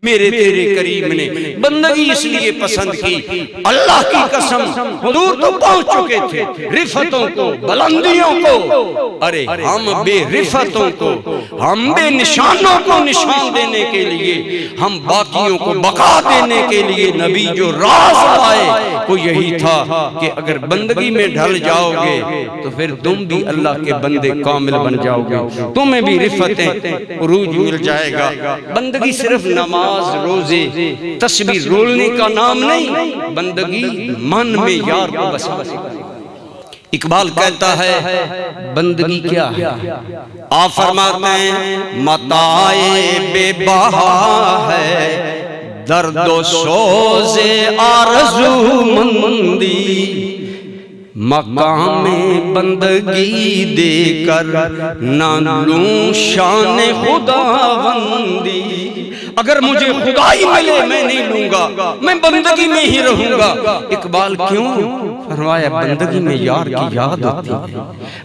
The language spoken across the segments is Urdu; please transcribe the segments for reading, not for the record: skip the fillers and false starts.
میرے تیرے کریم نے بندگی اس لیے پسند کی، اللہ کی قسم حضور تو پہنچ چکے تھے رفتوں کو، بلندیوں کو، ارے ہم بے رفتوں کو، ہم بے نشانوں کو نشان دینے کے لیے، ہم باقیوں کو بقا دینے کے لیے نبی جو راز لائے وہ یہی تھا کہ اگر بندگی میں ڈھل جاؤ گے تو پھر تم بھی اللہ کے بندے کامل بن جاؤ گے، تمہیں بھی رفتیں عروج مل جائے گا۔ بندگی صرف نماز روزے تسبیح رولنے کا نام نہیں، بندگی من میں یار کو بسا۔ اقبال کہتا ہے بندگی کیا ہے؟ آپ فرماتے ہیں متاع بے بہا ہے درد و سوز آرزو مندی، مقام بندگی دے کر نہ لوں شان خداوندی۔ اگر مجھے خدائی ملے میں نہیں لوں گا، میں بندگی میں ہی رہوں گا۔ اقبال کیوں؟ فرمایا بندگی میں یار کی یاد ہوتی ہے،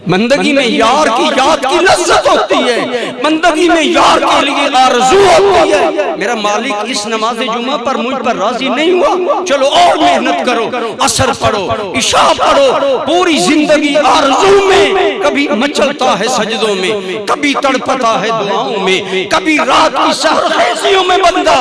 بندگی میں یار کی یاد کی لذت ہوتی ہے، بندگی میں یار کے لیے آرزو ہوتی ہے۔ میرا مالک اس نماز جمعہ پر مجھ پر راضی نہیں ہوا، چلو اور محنت کرو، عصر پڑھو، عشاء پڑھو، پوری زندگی آرزو میں، کبھی مچلتا ہے سجدوں میں، کبھی تڑپتا ہے دعاؤں میں، کبھی رات کی سحر خیزیوں میں بندہ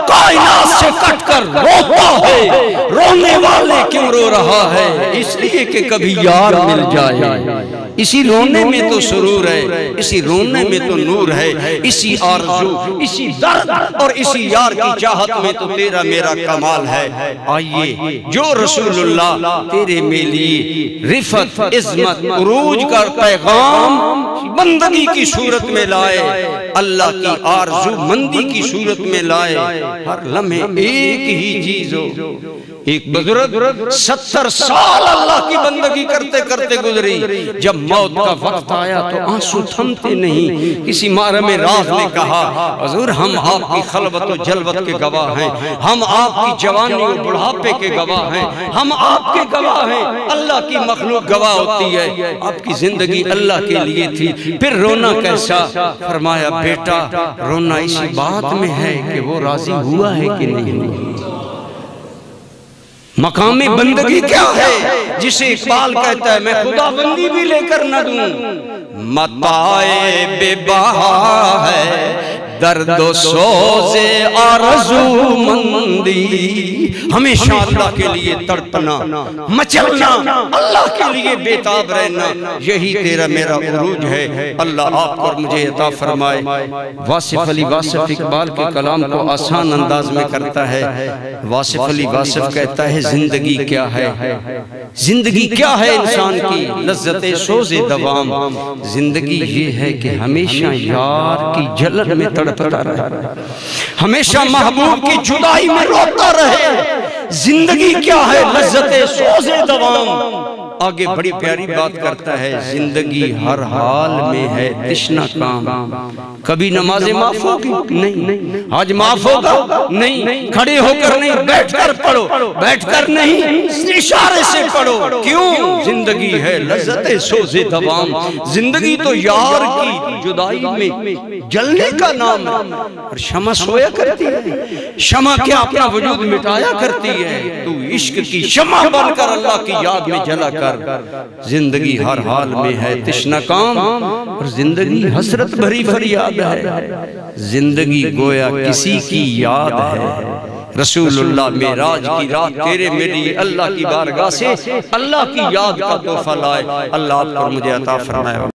کائنات سے کٹ کر روتا ہے۔ رونے والے کیوں رو رہا ہے؟ اس لیے کہ کبھی یار مل جائے۔ اسی رونے میں تو سرور ہے، اسی رونے میں تو نور ہے، اسی آرزو، اسی درد اور اسی یار کی چاہت میں تو تیرا میرا کمال ہے۔ آئیے جو رسول اللہ تیرے میں لیے رفت، عظمت، عروج کا پیغام بندگی کی صورت میں لائے، اللہ کی آرزو مندی کی صورت میں لائے۔ ہر لمحے ایک ہی چیز ہو۔ ایک بزرگ 70 سال اللہ کی بندگی کرتے کرتے گزری، جب موت کا وقت آیا تو آنسو تھمتے نہیں۔ کسی مارم راز نے کہا حضور ہم آپ کی خلوت و جلوت کے گواہ ہیں، ہم آپ کی جوانی و بڑھاپے کے گواہ ہیں، ہم آپ کے گواہ ہیں۔ اللہ کی مخلوق گواہ ہوتی ہے، آپ کی زندگی اللہ کے لیے تھی، پھر رونا کیسا؟ فرمایا بیٹا رونا اسی بات میں ہے کہ وہ راضی ہوا ہے کہ نہیں۔ مقام بندگی کیا ہے جسے اقبال کہتا ہے میں خدا بندی بھی لے کر نہ دوں؟ متاع بے بہا ہے درد و سوز آرزو مندی، ہمیشہ اللہ کے لیے تڑپنا، مچلنا، اللہ کے لیے بیتاب رہنا، یہی تیرا میرا عروج ہے۔ اللہ آپ کو مجھے عطا فرمائے۔ واصف علی واصف اقبال کے کلام کو آسان انداز میں کرتا ہے۔ واصف علی واصف کہتا ہے زندگی کیا ہے؟ زندگی کیا ہے انسان کی؟ لذت سوز دوام۔ زندگی یہ ہے کہ ہمیشہ یار کی جلن میں تڑپتا رہے، ہمیشہ محبوب کی جدائی میں روتا رہے۔ زندگی کیا ہے؟ لذت سوز دوام۔ آگے بڑی پیاری بات کرتا ہے زندگی ہر حال میں ہے تشنہ کام۔ کبھی نمازیں معاف ہوگی؟ نہیں۔ آج معاف ہوگا؟ نہیں۔ کھڑے ہو کر نہیں، بیٹھ کر پڑھو، بیٹھ کر نہیں، اشارے سے پڑھو۔ کیوں؟ زندگی ہے لذت سوز دوام۔ زندگی تو یار کی جدائی میں جلنے کا نام ہے۔ اور شمع سویا کرتی ہے، شمع کیا اپنا وجود مٹایا کرتی ہے؟ تو عشق کی شمع بن کر اللہ کی یاد میں جلا کر۔ زندگی ہر حال میں ہے تشنہ کام، اور زندگی حسرت بھری فریاد ہے۔ زندگی گویا کسی کی یاد ہے۔ رسول اللہ معراج کی رات تیرے میری اللہ کی بارگاہ سے اللہ کی یاد کا تحفہ لائے۔ اللہ آپ کو مجھے عطا فرمائے۔